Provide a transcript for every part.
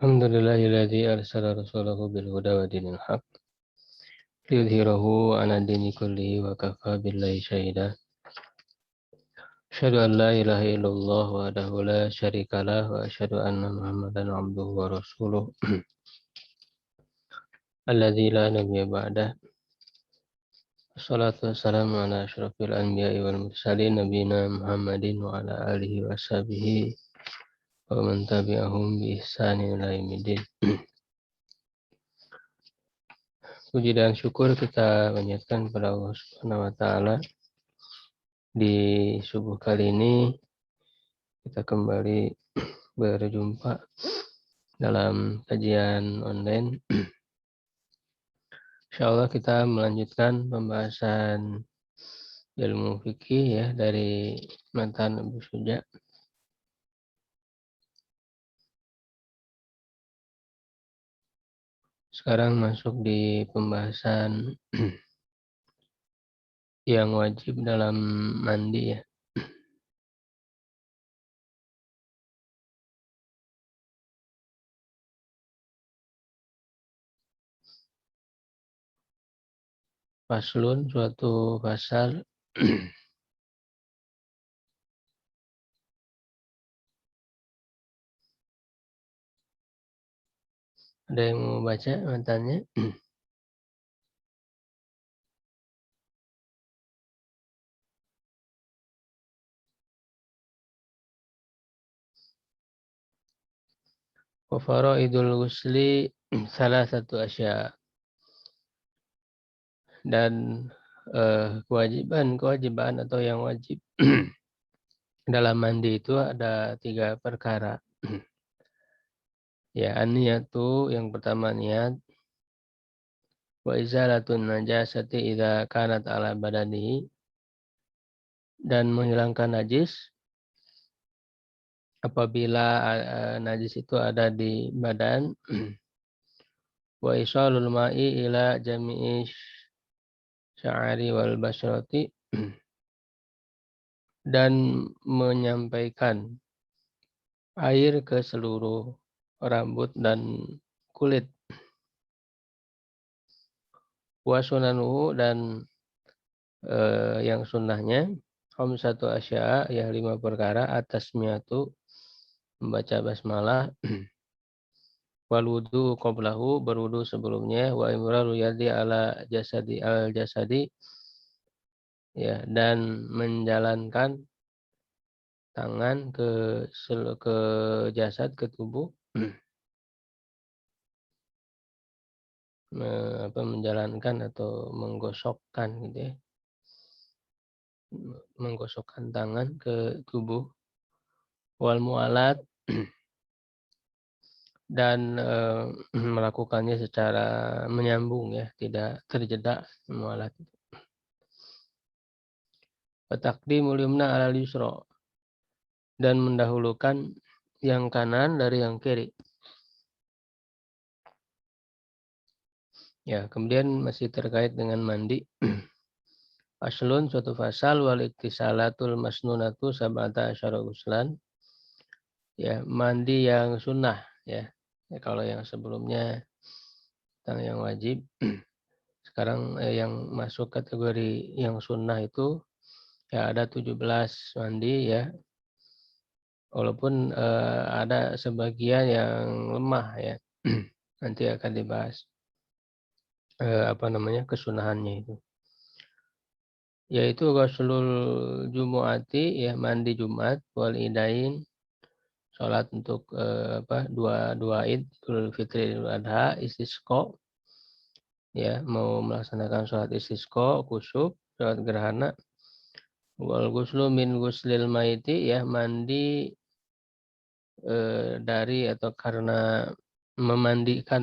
Alhamdulillahilladzi arsala rasulahu bil huda wa dinil haq liyudhhirahu 'ala dini kullihi wa kafa billahi syahida. Asyhadu an la ilaha illallah wahdahu la syarikalah wa asyhadu anna Muhammadan 'abduhu wa rasuluh alladzi la nabiyya ba'dah. Wassalatu wassalamu ala asyrafil anbiya'i wal mursalin nabiyina Muhammadin wa ala alihi wa sahbihi wa man tabi'ahum bi ihsanin ila yaumiddin. Puji dan syukur kita panjatkan kepada Allah Subhanahu wa taala. Di subuh kali ini kita kembali berjumpa dalam kajian online. Insyaallah kita melanjutkan pembahasan ilmu fikih ya dari Matan Abu Suja. Sekarang masuk di pembahasan yang wajib dalam mandi ya. Faslun, suatu pasal. Ada yang mau baca matanya? Wa faraidul ghusli salah satu asya. Dan kewajiban atau yang wajib dalam mandi itu ada 3 perkara. Ya, an-niyatu, yang pertama niat. Wa izalatun najasati idza kanat ala badanihi, dan menghilangkan najis apabila najis itu ada di badan. Wa isalul ma'i ila jami'i sya'ari wal basyrati, dan menyampaikan air ke seluruh rambut dan kulit. Wa sunanuhu, dan yang sunnahnya khamsatu asya, ya 5 perkara. Atasmiyatu, membaca basmalah. Wal wudu qablahu, berwudu sebelumnya. Wa imraru yadi ala jasadi al jasadi, ya, dan menjalankan tangan ke jasad, ke tubuh. Menjalankan atau menggosokkan gitu ya. Menggosokkan tangan ke tubuh. Wal mualat, dan melakukannya secara menyambung ya, tidak terjeda mualat. Wa taqdimul yumna 'alal yusra, dan mendahulukan yang kanan dari yang kiri. Ya, kemudian masih terkait dengan mandi. Aslun, suatu fasal. Wal iktisalatul masnunatu sab'ata asyara ghuslan. Ya, mandi yang sunnah ya. Ya, kalau yang sebelumnya tentang yang wajib, sekarang yang masuk kategori yang sunnah itu ya ada 17 mandi ya. Walaupun ada sebagian yang lemah ya. Nanti akan dibahas kesunahannya itu. Yaitu ghuslul jumu'ati, ya, mandi Jumat. Wal idain, sholat untuk dua id, Idul Fitri, Idul Adha. Istisqa, ya, mau melaksanakan sholat istisqa, kusuf, sholat gerhana. Wal ghuslu min ghuslil maiti, ya, mandi dari atau karena memandikan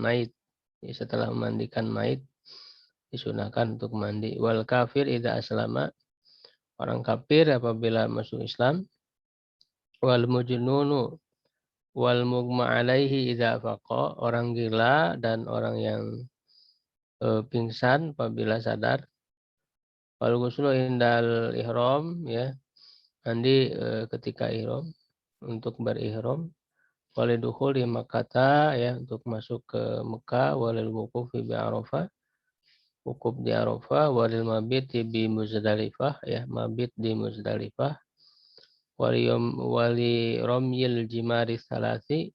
mayit. Ya, setelah memandikan mayit disunahkan untuk mandi. Wal kafir idza aslama, orang kafir apabila masuk Islam. Wal mujnunu wal mughma alaihi idza faqa, orang gila dan orang yang pingsan apabila sadar. Wal ghuslu indal ihram, ya, mandi ketika ihram, untuk berihram. walidukhuli Makkah ya untuk masuk ke Mekah, walil wuqufi bi Arafah, wukuf di Arafah, walil mabit di Muzdalifah ya, mabit di Muzdalifah, wali romyil jimari salasi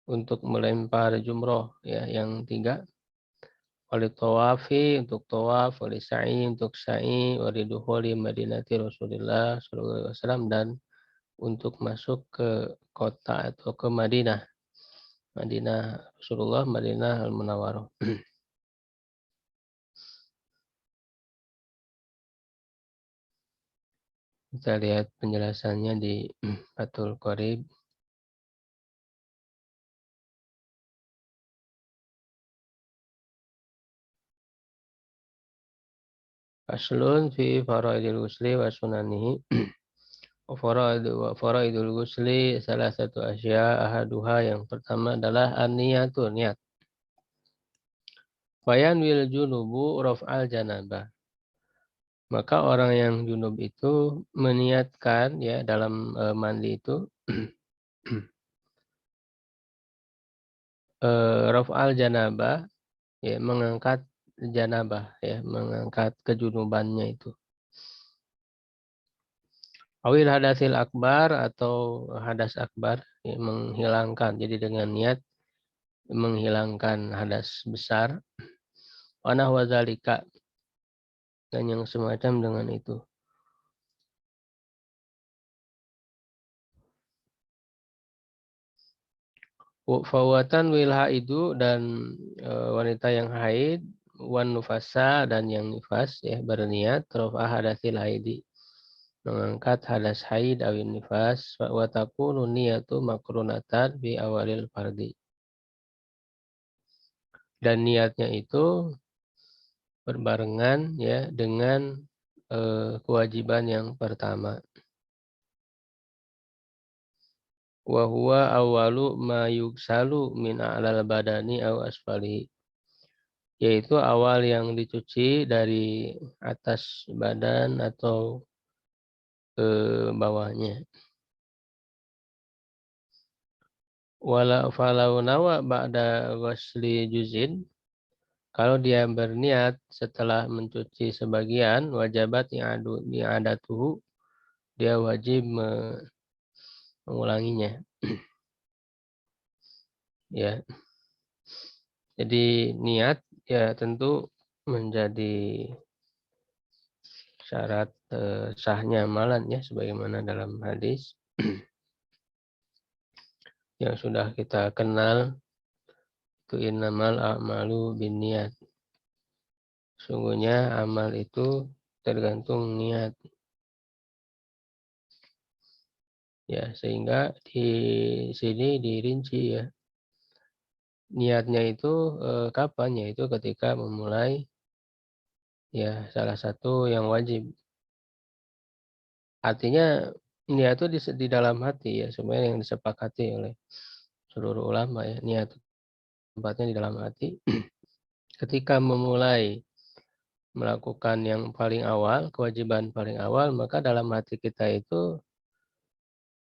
untuk melempar jumroh ya yang 3, wali tawafi untuk tawaf, wali sa'i untuk sa'i, wali dukhuli Madinati Rasulullah sallallahu alaihi wasallam, dan untuk masuk ke kota atau ke Madinah. Madinah Rasulullah, Madinah Al-Munawwarah. Kita lihat penjelasannya di Fathul Qorib. Faslun fi faraidil ghusli wa sunanihi. Faraidul ghusli salah satu asya ahaduha, yang pertama adalah an-niyatu, niat. Bayan wil junubu raf'al janabah. Maka orang yang junub itu meniatkan ya dalam mandi itu raf'al janabah ya, mengangkat janabah ya, mengangkat kejunubannya itu. Awil hadasil akbar, atau hadas akbar ya, menghilangkan. Jadi dengan niat menghilangkan hadas besar. Wa nahwa zalika, dan yang semacam dengan itu. Fawatan wil haidu, dan wanita yang haid, wan nufasa, dan yang nifas ya, berniat rafa hadasil haidi, mengangkat hadas haid awin nifas, wa takunu niyatu makrunatan bi awalil fardi. Dan niatnya itu berbarengan ya dengan kewajiban yang pertama. Wa huwa awwalu ma yugsalu min a'lal badani aw asfalihi, yaitu awal yang dicuci dari atas badan atau ke bawahnya. Wala falau nawa ba'da ghusli juzin, kalau dia berniat setelah mencuci sebagian, wajabat i'adatuhu, dia wajib mengulanginya. Ya. Jadi niat ya tentu menjadi syarat sahnya amalan ya, sebagaimana dalam hadis yang sudah kita kenal, itu innamal a'malu binniyat. Sungguhnya amal itu tergantung niat. Ya, sehingga di sini dirinci ya. Niatnya itu kapan? Yaitu ketika memulai ya salah satu yang wajib. Artinya niat itu di dalam hati ya, sebenarnya yang disepakati oleh seluruh ulama ya. Niat tempatnya di dalam hati. Ketika memulai melakukan yang paling awal, kewajiban paling awal, maka dalam hati kita itu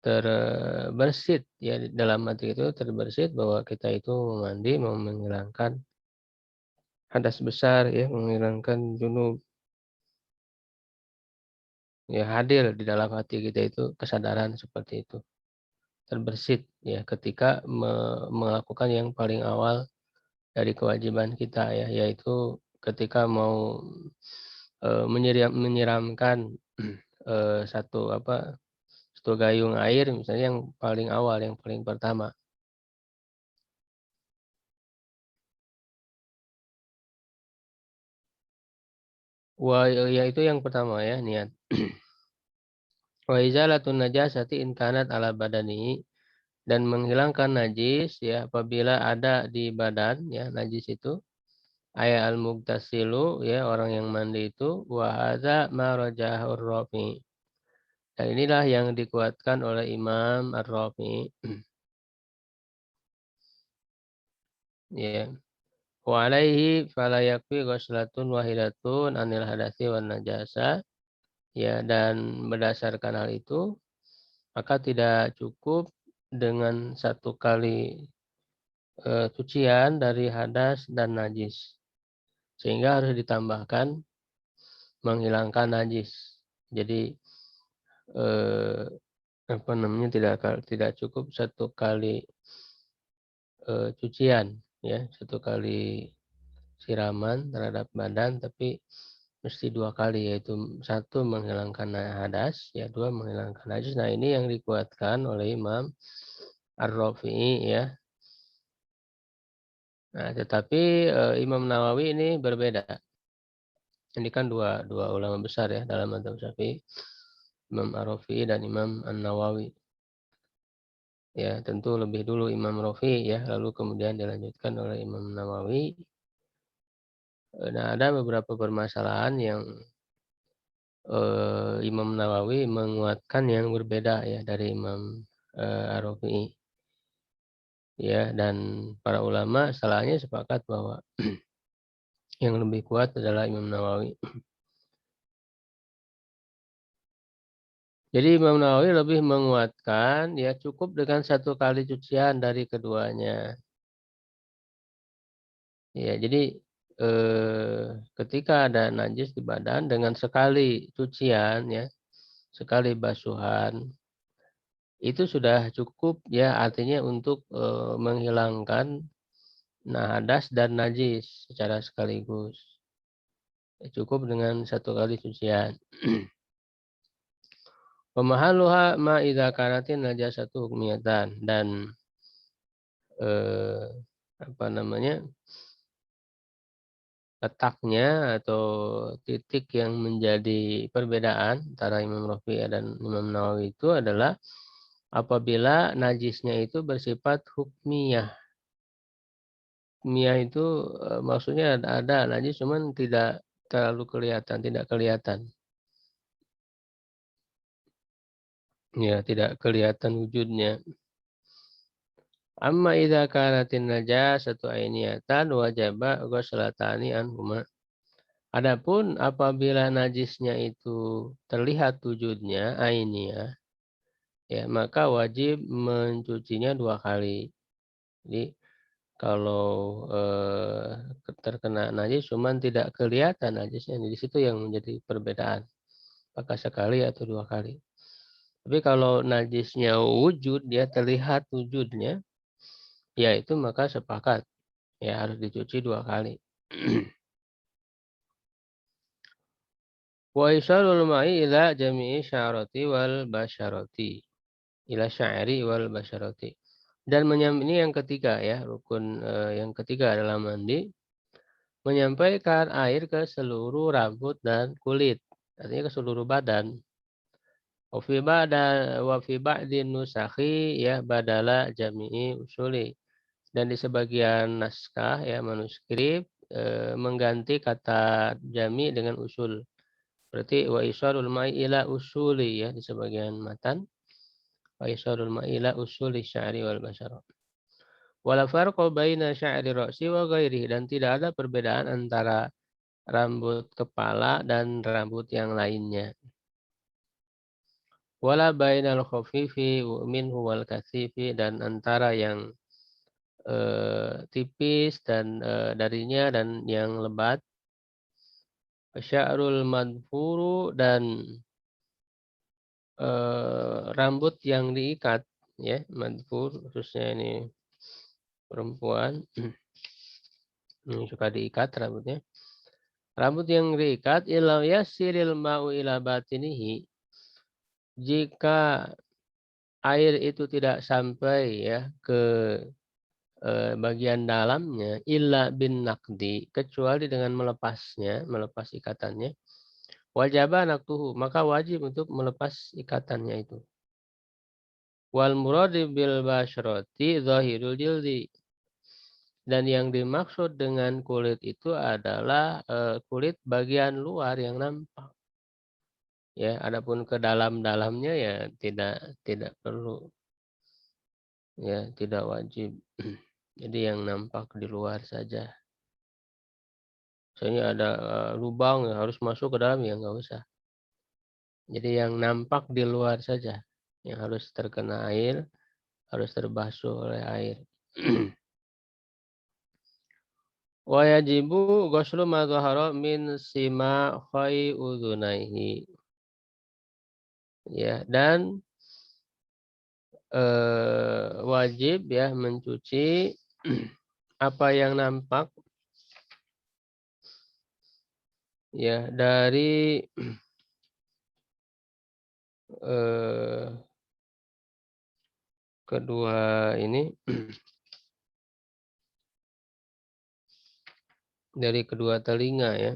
terbersit ya, dalam hati itu terbersit bahwa kita itu mandi, mau menghilangkan hadas besar ya, menghilangkan junub ya, hadir di dalam hati kita itu kesadaran seperti itu, terbersit ya ketika melakukan yang paling awal dari kewajiban kita ya, yaitu ketika mau menyiramkan satu gayung air misalnya, yang paling awal, yang paling pertama. Wah, ya itu yang pertama ya, niat. Wa izalatun najasati in kanat ala badani, dan menghilangkan najis ya apabila ada di badan ya najis itu. Aya al-mugtasilu ya, orang yang mandi itu, wa hadza ma rajahur Rafi. Dan inilah yang dikuatkan oleh Imam Ar-Rafi. Ya. Wa alaihi fala yakfi ghuslatun wahidatun anil hadasi wan najasa. Ya, dan berdasarkan hal itu maka tidak cukup dengan 1 kali cucian dari hadas dan najis. Sehingga harus ditambahkan menghilangkan najis. Jadi eh, apa namanya tidak cukup 1 kali cucian, ya 1 kali siraman terhadap badan, tapi mesti 2 kali, yaitu 1 menghilangkan hadas, ya 2 menghilangkan najis. Nah ini yang dikuatkan oleh Imam Ar-Rafi'i, ya. Nah tetapi Imam Nawawi ini berbeda. Ini kan dua ulama besar ya dalam mazhab Syafi'i, Imam Ar-Rafi'i dan Imam An-Nawawi. Ya, tentu lebih dulu Imam Rafi'i ya, lalu kemudian dilanjutkan oleh Imam Nawawi. Nah, ada beberapa permasalahan yang Imam Nawawi menguatkan yang berbeda ya dari Imam Ar-Rafi'i. Ya, dan para ulama salahnya sepakat bahwa yang lebih kuat adalah Imam Nawawi. Jadi Imam Nawawi lebih menguatkan ya cukup dengan 1 kali cucian dari keduanya. Ya, jadi ketika ada najis di badan dengan sekali cucian ya, sekali basuhan itu sudah cukup ya, artinya untuk menghilangkan hadas dan najis secara sekaligus. Ya, cukup dengan 1 kali cucian. Pemahaluha ma idza kanatin najasatu hukmiyatan, dan eh, apa namanya, letaknya atau titik yang menjadi perbedaan antara Imam Rafi'i dan Imam Nawawi itu adalah apabila najisnya itu bersifat hukmiyah. Hukmiyah itu maksudnya ada najis cuman tidak terlalu kelihatan, tidak kelihatan. Ya, tidak kelihatan wujudnya. Amma idza kanatin najasatu ainiyatan wajaba ghuslatani anhuma. Adapun apabila najisnya itu terlihat wujudnya ainiyah, ya maka wajib mencucinya 2 kali. Jadi kalau terkena najis cuman tidak kelihatan najisnya, di situ yang menjadi perbedaan. Apakah sekali atau 2 kali. Tapi kalau najisnya wujud, dia terlihat wujudnya, ya itu maka sepakat. Ya harus dicuci 2 kali. Wa isyarul ma'i ila jami'i sya'rati wal basyarati. Ila sya'ri wal basyarati. Dan ini yang ketiga ya, rukun yang ketiga adalah mandi. Menyampaikan air ke seluruh rambut dan kulit. Artinya ke seluruh badan. Wa fi ba'din nusakhi ya badala jami'i usuli. Dan di sebagian naskah ya manuskrip mengganti kata jami dengan usul. Berarti wa isyarul ma'i ila usuli ya di sebagian matan. Wa isyarul ma'i ila usuli sya'ri wal basyara. Wala farqa baina sya'ri ra'si wa ghairihi, dan tidak ada perbedaan antara rambut kepala dan rambut yang lainnya. Wala bainal khafifi minhu wal katsifi, dan antara yang tipis dan darinya dan yang lebat. Sya'rul madfuru, dan rambut yang diikat ya, madfur khususnya ini perempuan yang suka diikat rambutnya. Rambut yang diikat ila yasiril ma'u ila batinihi, jika air itu tidak sampai ya ke bagian dalamnya, illa bin naqdi, kecuali dengan melepasnya, melepas ikatannya. Wajaba naktuhu, maka wajib untuk melepas ikatannya itu. Wal muradi bil basyrati zahirul jildi, dan yang dimaksud dengan kulit itu adalah kulit bagian luar yang nampak. Ya, adapun ke dalam-dalamnya ya tidak perlu. Ya, tidak wajib. Jadi yang nampak di luar saja. Misalnya ada lubang ya harus masuk ke dalam, ya nggak usah. Jadi yang nampak di luar saja yang harus terkena air. harus terbasuh oleh air. Wa yajibu ghuslu ma dhahara min sima khai udhunaihi. Ya, dan wajib ya mencuci apa yang nampak ya dari kedua ini dari kedua telinga ya.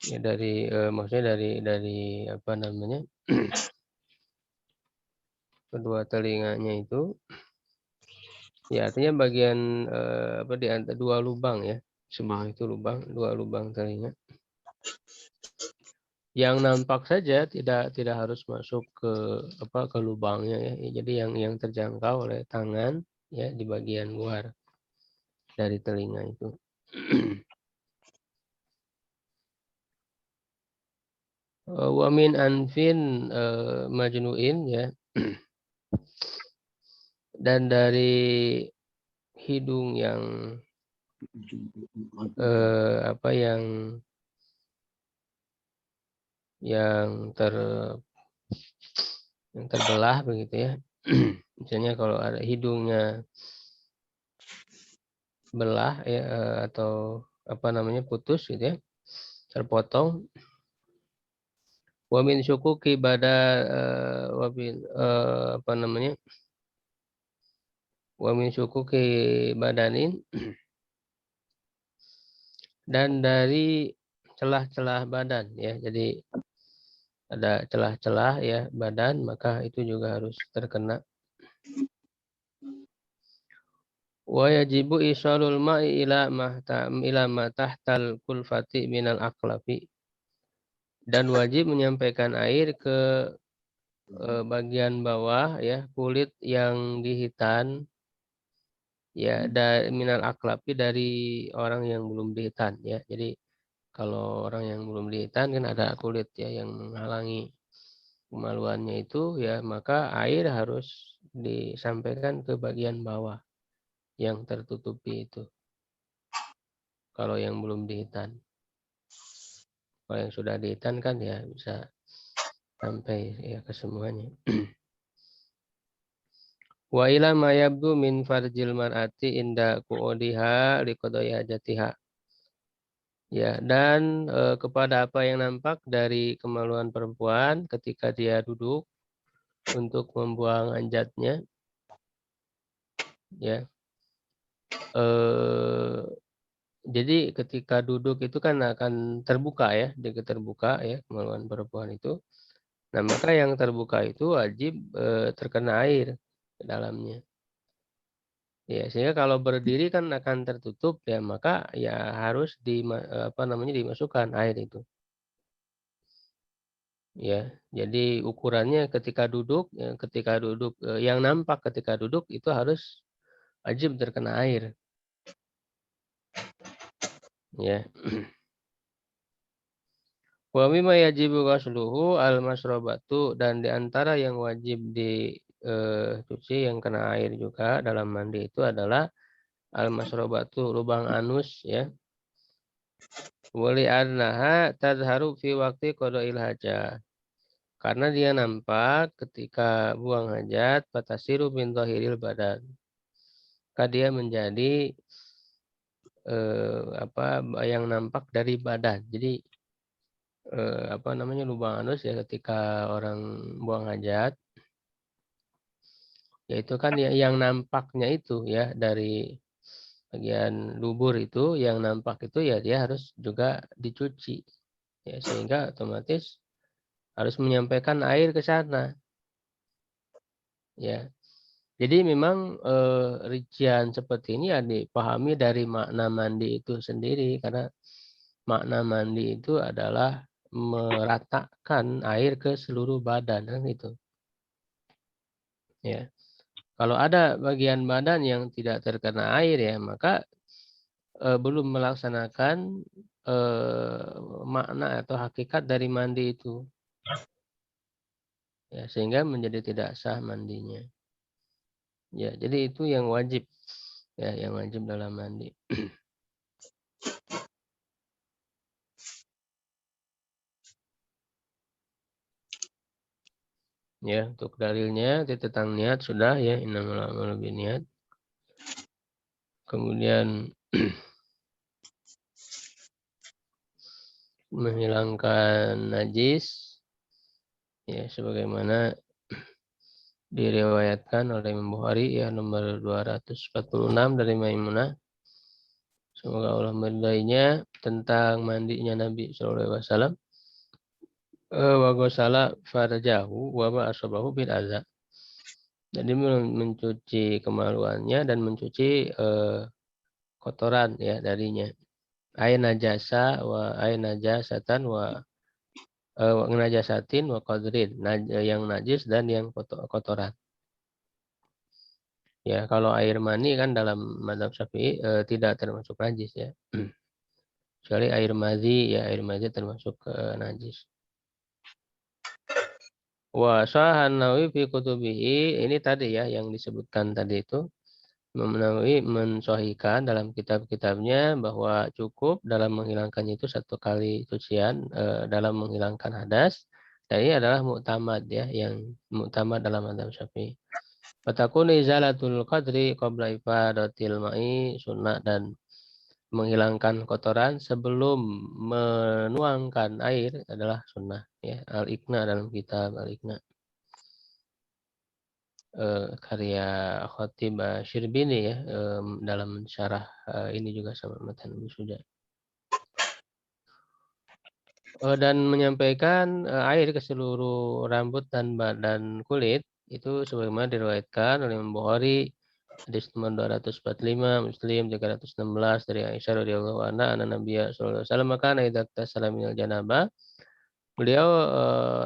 Ya dari maksudnya dari apa namanya? Kedua telinganya itu ya artinya bagian apa di antara dua lubang ya. Semua itu lubang, dua lubang telinga. Yang nampak saja tidak harus masuk ke apa ke lubangnya ya. Jadi yang terjangkau oleh tangan ya di bagian luar dari telinga itu. Wa min anfin majnuin ya. Dan dari hidung yang apa yang terbelah begitu ya. Misalnya kalau ada hidungnya belah ya atau apa namanya putus gitu ya, terpotong. Wa min syukuki wa min apa namanya? Wa min syukuki badanin dan dari celah-celah badan ya. Jadi ada celah-celah ya badan maka itu juga harus terkena. Wa yajibu isalul ma'i ila ma tahtal kulfati minal aqlafi. Dan wajib menyampaikan air ke bagian bawah ya kulit yang dihitan ya dari minal aklapi dari orang yang belum dihitan ya. Jadi kalau orang yang belum dihitan kan ada kulit ya yang menghalangi kemaluannya itu ya maka air harus disampaikan ke bagian bawah yang tertutupi itu. Kalau yang belum dihitan. Kalau yang sudah dihitan kan ya bisa sampai ya ke semuanya. Wa ila ma yabdu min farjil mar'ati inda qu'udiha liqadai hajatiha. Ya, dan kepada apa yang nampak dari kemaluan perempuan ketika dia duduk untuk membuang hajatnya. Ya. Jadi ketika duduk itu kan akan terbuka ya, jadi terbuka ya kemaluan perempuan itu. Nah, maka yang terbuka itu wajib terkena air ke dalamnya. Ya, sehingga kalau berdiri kan akan tertutup ya, maka ya harus dimasukkan air itu. Ya, jadi ukurannya ketika duduk, ya, yang nampak ketika duduk itu harus wajib terkena air. Ya. Wa mimma yajibu ghusluhu al-masrabatu dan di antara yang wajib dicuci yang kena air juga dalam mandi itu adalah al-masrabatu lubang anus ya. Wali annaha tadharu fi waqti qada'il hajah. Karena dia nampak ketika buang hajat fatasiru min dhahiril badan. Maka dia menjadi yang nampak dari badan. Jadi apa namanya lubang anus ya ketika orang buang hajat yaitu kan yang nampaknya itu ya dari bagian dubur itu yang nampak itu ya dia harus juga dicuci ya sehingga otomatis harus menyampaikan air ke sana ya. Jadi memang rincian seperti ini ya dipahami dari makna mandi itu sendiri karena makna mandi itu adalah meratakan air ke seluruh badan kan itu. Ya. Kalau ada bagian badan yang tidak terkena air ya, maka belum melaksanakan makna atau hakikat dari mandi itu. Ya, sehingga menjadi tidak sah mandinya. Ya, jadi itu yang wajib. Ya, yang wajib dalam mandi. Ya, untuk dalilnya tentang niat sudah ya, innamal a'malu binniyat. Kemudian menghilangkan najis ya sebagaimana diriwayatkan oleh Imam Bukhari ya nomor 246 dari Maimunah. Semoga Allah meridainya tentang mandinya Nabi sallallahu alaihi wasallam. Wa ghasala farjahu wa ma asabahu bil adza. Jadi mencuci kemaluannya dan mencuci kotoran ya darinya. Ain najasa wa ain najasatan wa najasatin wa qadrin. Yang najis dan yang kotoran. Ya, kalau air mani kan dalam mazhab Syafi'i tidak termasuk najis ya. Kecuali air madhi ya, air madhi termasuk najis. Wa sahan Nawawi fi kutubihi, ini tadi ya yang disebutkan tadi itu. Imam Nawawi mensahihkan dalam kitab-kitabnya bahwa cukup dalam menghilangkannya itu satu kali cucian dalam menghilangkan hadas. Dan ini adalah muktamad ya, yang muktamad dalam mazhab Syafi'i. Fatakun izalatul qadri qabla ifadatil ma'i sunnah, dan menghilangkan kotoran sebelum menuangkan air adalah sunnah ya. Al-Iqna dalam kitab Al-Iqna. Karya Khatib Syirbini ya dalam syarah ini juga sama matan Busuja. Dan menyampaikan air ke seluruh rambut dan badan kulit itu sebagaimana diriwayatkan oleh Imam Bukhari hadis nomor 245, Muslim 316 dari Aisyah radhiyallahu anha anna Nabiyya sallallahu alaihi wasallam kana idza tasala minal janabah. Beliau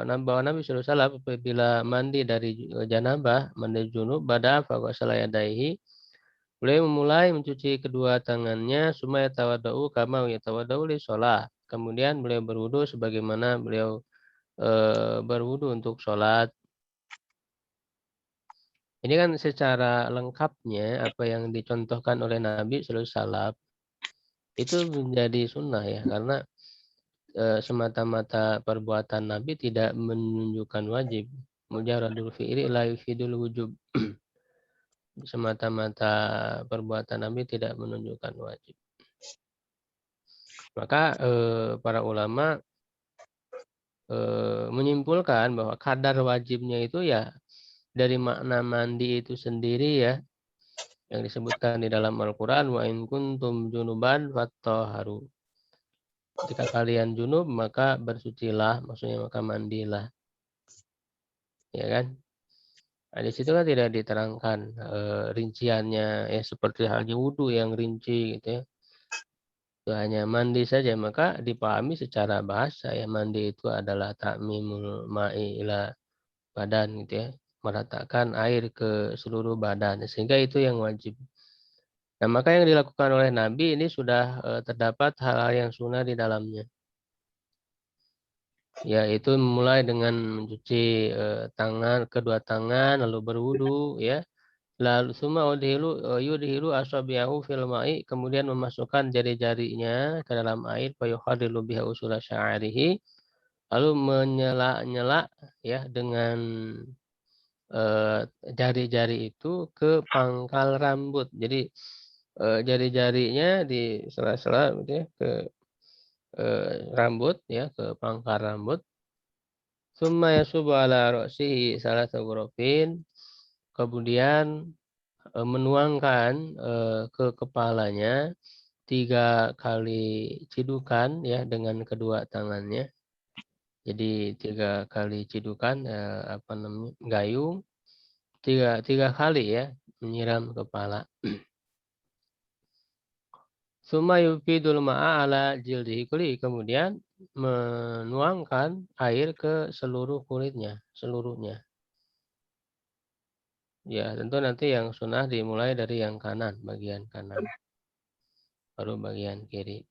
bahwa Nabi sallallahu alaihi wasallam apabila mandi dari janabah, mandi junub, bada fa ghasala yadayhi. Beliau memulai mencuci kedua tangannya, summa yatawaddau kama yatawaddau li shalah. Kemudian beliau berwudu sebagaimana beliau berwudu untuk sholat. Ini kan secara lengkapnya apa yang dicontohkan oleh Nabi sallallahu alaihi wasallam itu menjadi sunnah ya, karena semata-mata perbuatan Nabi tidak menunjukkan wajib. Mujarradul fi'li la yufidul wujub. Semata-mata perbuatan Nabi tidak menunjukkan wajib. Maka para ulama menyimpulkan bahwa kadar wajibnya itu ya dari makna mandi itu sendiri ya, yang disebutkan di dalam Al-Quran, wa in kuntum junuban fattaharu. Jika kalian junub maka bersucilah, maksudnya maka mandilah. Ya kan? Nah, di situ kan tidak diterangkan rinciannya ya, seperti halnya wudhu yang rinci gitu ya. Itu hanya mandi saja, maka dipahami secara bahasa ya, mandi itu adalah ta'mimul ma'i ila badan gitu ya, meratakan air ke seluruh badan, sehingga itu yang wajib. Nah, maka yang dilakukan oleh Nabi ini sudah terdapat hal-hal yang sunnah di dalamnya. Yaitu mulai dengan mencuci tangan, kedua tangan, lalu berwudu ya. Lalu summa yudhilu asabi'ahu fil ma'i, kemudian memasukkan jari-jarinya ke dalam air, fayukhadilu biha usula sya'rihi, lalu menyela-nyela ya dengan jari-jari itu ke pangkal rambut. Jadi jari-jarinya di sela-sela gitu ya, ke rambut ya, ke pangkal rambut. Summa yasubu ala ra'sihi salasata ghurafin, kemudian menuangkan ke kepalanya 3 kali cidukan ya dengan kedua tangannya. Jadi 3 kali cidukan apa namanya, gayung, tiga kali ya menyiram kepala. Summa yufidul ma'a ala jildihi kulli, kemudian menuangkan air ke seluruh kulitnya, seluruhnya. Ya, tentu nanti yang sunnah dimulai dari yang kanan, bagian kanan, baru bagian kiri.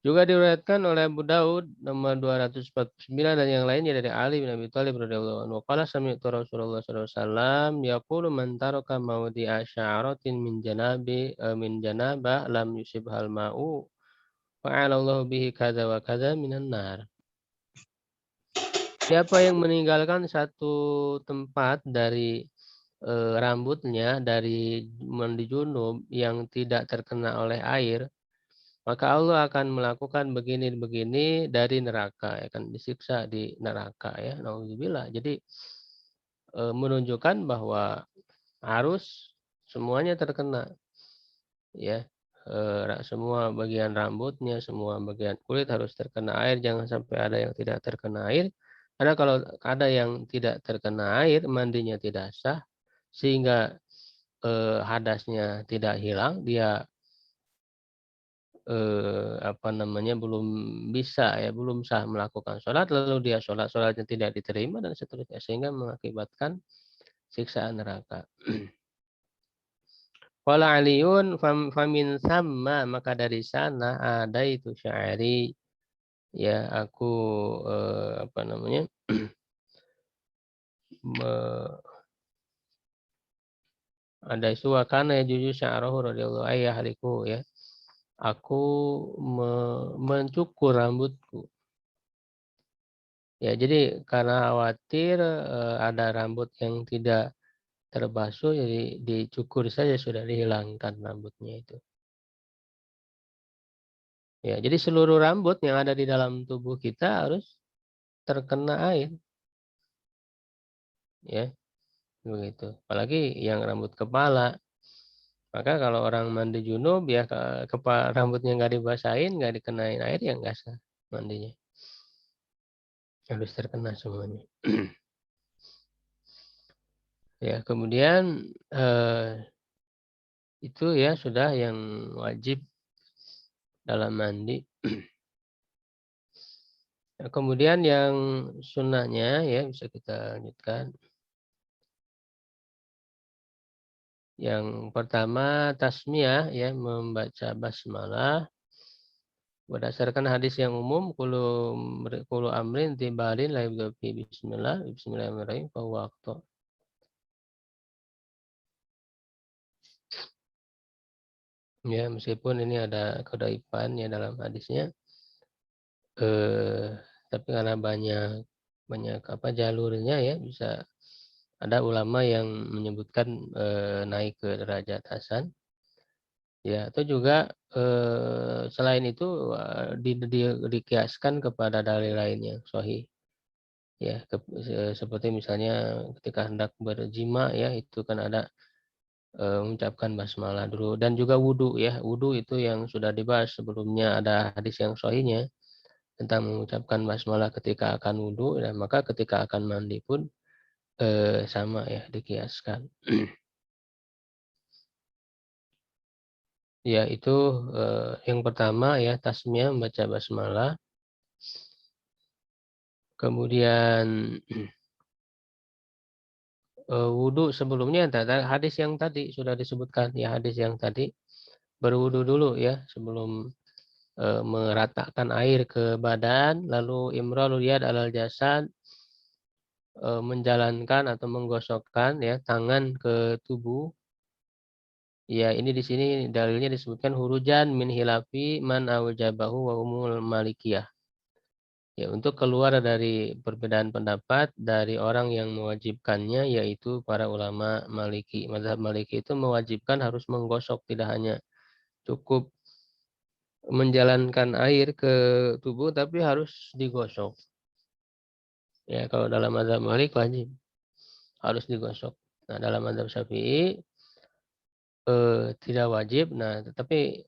Juga diriwayatkan oleh Abu Daud nomor 249 dan yang lainnya dari Ali bin Abi Thalib radhiyallahu anhu. Qala sami'tu Rasulullah sallallahu alaihi wasallam yaqulu man taraka mawdi'a sya'ratin min janabah lam yusibhal ma'u fa'ala Allah bihi kadza wa kadza minan nar. Siapa yang meninggalkan satu tempat dari rambutnya dari mandi junub yang tidak terkena oleh air, maka Allah akan melakukan begini-begini dari neraka, akan disiksa di neraka ya. Nauzubillah. Jadi menunjukkan bahwa harus semuanya terkena ya. Semua bagian rambutnya, semua bagian kulit harus terkena air, jangan sampai ada yang tidak terkena air. Karena kalau ada yang tidak terkena air, mandinya tidak sah sehingga hadasnya tidak hilang, dia apa namanya, belum bisa ya, belum sah melakukan sholat, lalu dia sholat, sholatnya tidak diterima dan seterusnya, sehingga mengakibatkan siksaan neraka. Qala Aliun famin sama, maka dari sana ada itu sya'ari ya, aku apa namanya, ada isu wakana ya jujur sya'arahu radhiyallahu ayyahaliku ya. Aku mencukur rambutku. Ya, jadi karena khawatir ada rambut yang tidak terbasuh, jadi dicukur saja sudah dihilangkan rambutnya itu. Ya, jadi seluruh rambut yang ada di dalam tubuh kita harus terkena air, ya, begitu. Apalagi yang rambut kepala. Maka kalau orang mandi junub ya kepala rambutnya nggak dibasahin, nggak dikenain air ya nggak sah mandinya. Harus terkena semuanya. Ya, kemudian itu ya sudah yang wajib dalam mandi. Nah, kemudian yang sunnahnya ya bisa kita lanjutkan. Yang pertama tasmiyah ya, membaca basmalah berdasarkan hadis yang umum kulu amrin tibalin la yabda fi bismillahirrahmanirrahim fa huwa aqta. Ya, meskipun ini ada kedaifan ya dalam hadisnya, tapi karena banyak banyak apa jalurnya ya, bisa ada ulama yang menyebutkan naik ke derajat hasan. Ya, atau juga selain itu dikiaskan kepada dalil lain yang sahih. Ya, seperti misalnya ketika hendak berjima ya, itu kan ada mengucapkan basmalah dulu, dan juga wudu ya. Wudu itu yang sudah dibahas sebelumnya, ada hadis yang sahihnya tentang mengucapkan basmalah ketika akan wudu, dan maka ketika akan mandi pun sama ya, dikiaskan. Ya, itu yang pertama ya, tasmiyah membaca basmalah. Kemudian wudu sebelumnya hadis yang tadi sudah disebutkan ya, hadis yang tadi berwudu dulu ya sebelum meratakan air ke badan, lalu imrarul yad alal jasad, menjalankan atau menggosokkan ya tangan ke tubuh. Ya, ini di sini dalilnya disebutkan hurujan min hilafi man aujabahu wa umul malikiyah. Ya, untuk keluar dari perbedaan pendapat dari orang yang mewajibkannya, yaitu para ulama Maliki. Mazhab Maliki itu mewajibkan harus menggosok, tidak hanya cukup menjalankan air ke tubuh, tapi harus digosok. Ya, kalau dalam mazhab Malik wajib harus digosok. Nah, dalam mazhab Syafi'i tidak wajib. Nah, tetapi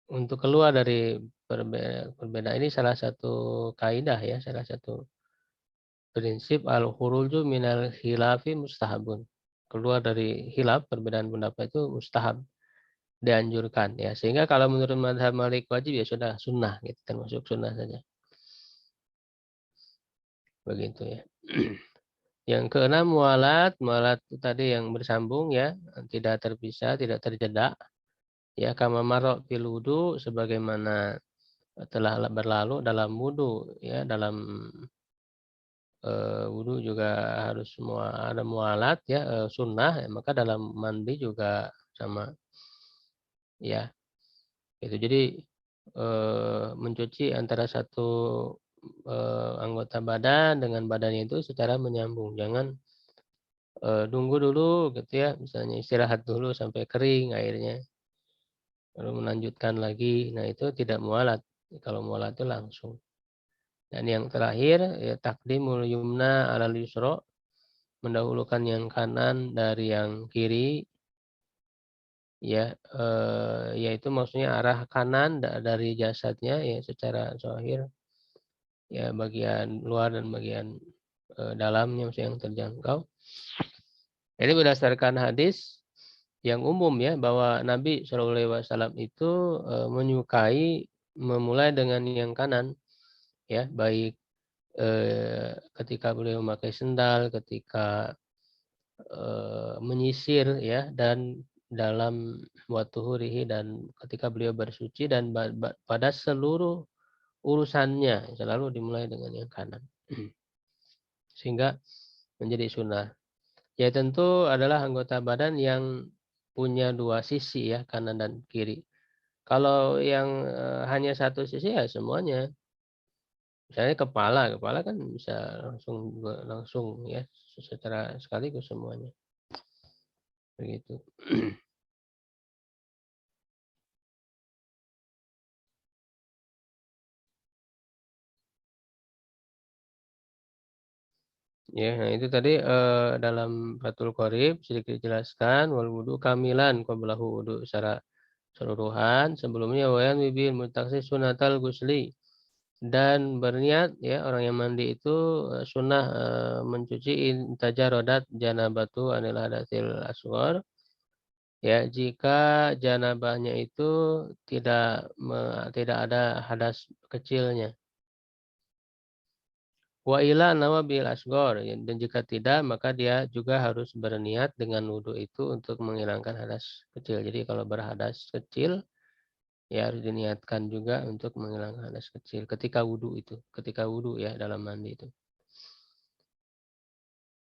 untuk keluar dari perbedaan ini, salah satu kaidah ya, salah satu prinsip al-khuruju minal khilafi mustahabun. Keluar dari khilaf, perbedaan pendapat itu mustahab, dianjurkan ya. Sehingga kalau menurut mazhab Malik wajib ya sudah sunnah gitu, termasuk sunnah saja. Begitu ya. Yang keenam mualat. Mualat itu tadi yang bersambung ya, tidak terpisah, tidak terjeda. Ya, kama marok fil wudu, sebagaimana telah berlalu dalam wudu ya, dalam wudu juga harus semua ada mualat ya, sunnah ya, maka dalam mandi juga sama ya. Itu jadi mencuci antara satu anggota badan dengan badannya itu secara menyambung. Jangan tunggu dulu gitu ya, misalnya istirahat dulu sampai kering airnya, lalu melanjutkan lagi. Nah, itu tidak mualat. Kalau mualat itu langsung. Dan yang terakhir ya takdimul yumna alal yusra, mendahulukan yang kanan dari yang kiri ya, yaitu maksudnya arah kanan dari jasadnya ya secara zahir ya, bagian luar dan bagian dalamnya yang terjangkau. Ini berdasarkan hadis yang umum ya, bahwa Nabi SAW itu menyukai memulai dengan yang kanan ya, baik ketika beliau memakai sendal, ketika menyisir ya, dan dalam waktu hurihi, dan ketika beliau bersuci, dan pada seluruh urusannya selalu dimulai dengan yang kanan. Sehingga menjadi sunnah. Ya, tentu adalah anggota badan yang punya dua sisi ya, kanan dan kiri. Kalau yang hanya satu sisi ya semuanya. Misalnya kepala, kepala kan bisa langsung ya, secara sekaligus semuanya. Begitu. Ya, nah itu tadi dalam Fathul Qorib sedikit dijelaskan, wal wudu kamilan qablahu, wudu secara keseluruhan sebelumnya, wayan wibil mutaksi sunatal gusli, dan berniat ya orang yang mandi itu sunnah mencuci intajarodat janabatu anil hadatsil asghar ya, jika janabahnya itu tidak ada hadas kecilnya. Wa ila nawabil asghar, ya, dan jika tidak maka dia juga harus berniat dengan wudhu itu untuk menghilangkan hadas kecil. Jadi kalau berhadas kecil ya harus diniatkan juga untuk menghilangkan hadas kecil ketika wudhu itu, ketika wudhu ya dalam mandi itu.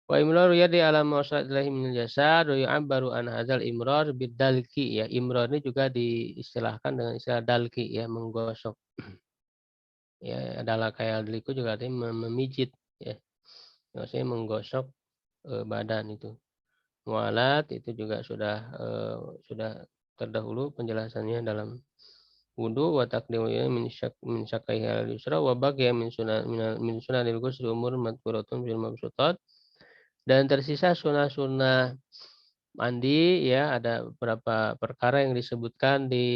Wa imrar yadi ala mawsadillahi min jasad wa yu'abbaru an hadzal imrar bidalki ya. Imrar ini juga diistilahkan dengan istilah dalki ya, menggosok. Ya, adalah kayak daliku juga artinya memijit ya. Maksudnya menggosok badan itu. Mualat itu juga sudah terdahulu penjelasannya dalam wudu, wa taqdimu min syakaihi al yusra wa baqiya min sunanil ghusl umur madkuratun fil mabsutat, dan tersisa sunah-sunah mandi ya, ada beberapa perkara yang disebutkan di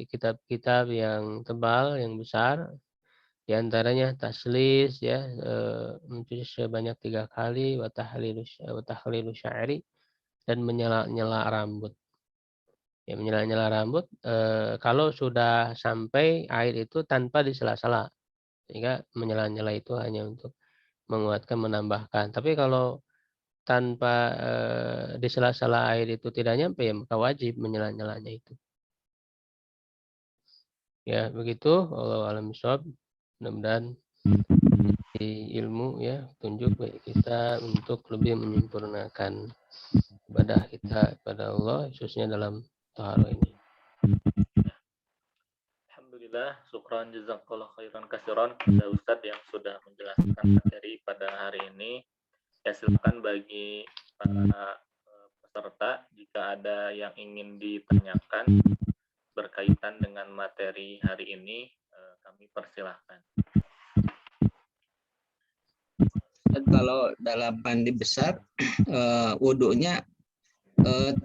kitab-kitab yang tebal, yang besar. Di antaranya taslis ya, mencuci sebanyak 3 kali, wa tahlilu sya'ri, dan menyela-nyela rambut. Ya, menyela-nyela rambut kalau sudah sampai air itu tanpa disela-sela. Sehingga menyela-nyela itu hanya untuk menguatkan, menambahkan. Tapi kalau tanpa di sela-sela air itu tidak nyampe, ya maka wajib menyela-nyelanya itu. Ya, begitu. Wallahu a'lam bishawab. Mudah-mudahan di ilmu ya, tunjuk bagi kita untuk lebih menyempurnakan ibadah kita kepada Allah, khususnya dalam taharah ini. Alhamdulillah, syukran jazakallah khairan kasiran kepada Ustadz yang sudah menjelaskan materi pada hari ini. Ya, silakan bagi para peserta jika ada yang ingin ditanyakan berkaitan dengan materi hari ini, kami persilahkan. Kalau dalam mandi besar wudhunya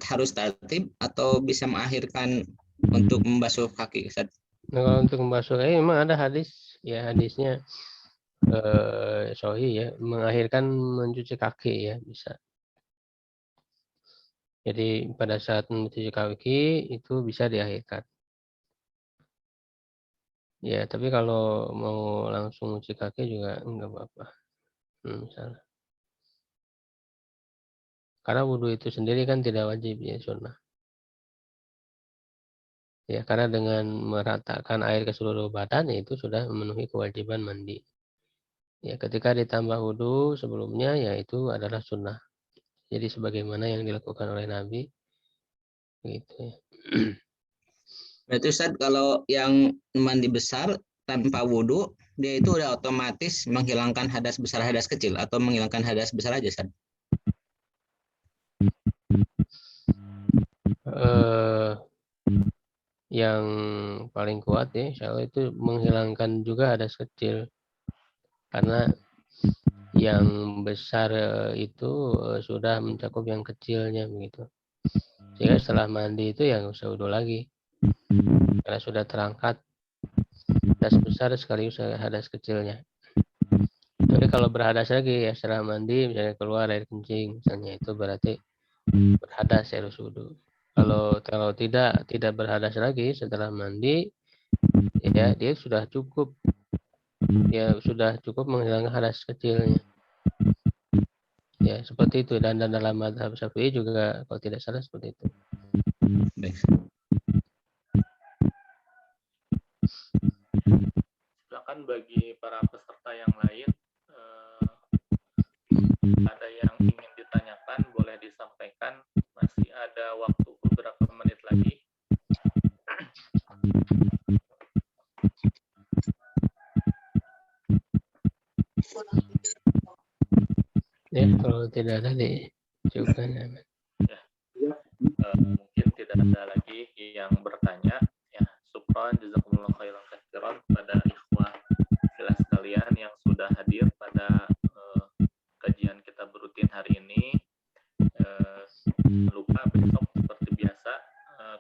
harus tertib atau bisa mengakhirkan untuk membasuh kaki, Ustaz? Nah, kalau untuk membasuh kaki memang ada hadis ya, hadisnya sahih ya, mengakhirkan mencuci kaki ya bisa. Jadi pada saat mencuci kaki itu bisa diakhirkan. Ya, tapi kalau mau langsung mencuci kaki juga enggak apa-apa. Misalnya. Karena wudhu itu sendiri kan tidak wajib, ya sunnah. Ya, karena dengan meratakan air ke seluruh badan itu sudah memenuhi kewajiban mandi. Ya, ketika ditambah wudhu sebelumnya, ya itu adalah sunnah. Jadi sebagaimana yang dilakukan oleh Nabi, gitu ya. Berarti Ustaz, kalau yang mandi besar tanpa wudhu, dia itu udah otomatis menghilangkan hadas besar, hadas kecil, atau menghilangkan hadas besar aja, Ustaz? Yang paling kuat ya, insya Allah itu menghilangkan juga hadas kecil. Karena yang besar itu sudah mencakup yang kecilnya begitu. Sehingga setelah mandi itu ya nggak usah wudhu lagi. Karena sudah terangkat hadas besar sekaligus hadas kecilnya. Tapi kalau berhadas lagi ya setelah mandi misalnya keluar air kencing misalnya, itu berarti berhadas, harus wudhu. Kalau tidak berhadas lagi setelah mandi, ya dia sudah cukup menghilangkan hadas kecilnya. Ya seperti itu, dan dalam mazhab Syafi'i juga kalau tidak salah seperti itu. Baik. Silakan bagi para peserta yang lain, ada yang ingin ditanyakan boleh disampaikan. Masih ada waktu beberapa menit lagi. Ya kalau tidak ada dicukupkan. Ya, mungkin tidak ada lagi yang bertanya. Ya, syukran jazakumullah khairan katsiran kepada ikhwah kelas sekalian yang sudah hadir pada kajian kita berutin hari ini. Lupa besok seperti biasa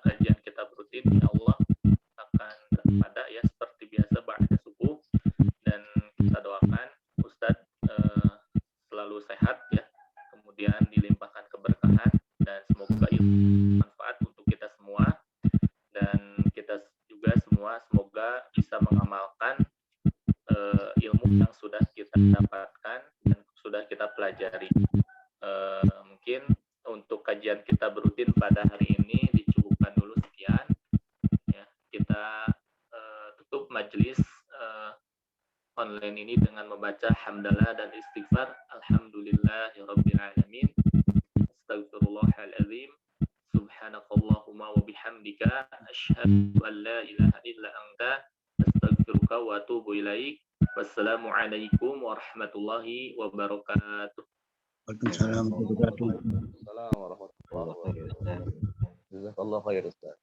kajian kita berutin insya Allah akan ada ya seperti biasa ba'da subuh, dan kita doakan Ustadz selalu sehat ya, kemudian dilimpahkan keberkahan dan semoga ilmu manfaat untuk kita semua, dan kita juga semua semoga bisa mengamalkan ilmu yang sudah kita dapatkan dan sudah kita pelajari. Mungkin untuk kajian kita berutin pada hari ini dicukupkan dulu sekian ya. Kita tutup majelis online ini dengan membaca hamdalah dan istighfar. Alhamdulillahirabbil alamin. Astagfirullahalazim. Subhanakallahumma wa bihamdika asyhadu an la ilaha illa anta astaghfiruka wa atubu ilaik. Wassalamualaikum warahmatullahi wabarakatuh. Waalaikumsalam warahmatullahi wabarakatuh. Jazakallahu khairan Ustaz.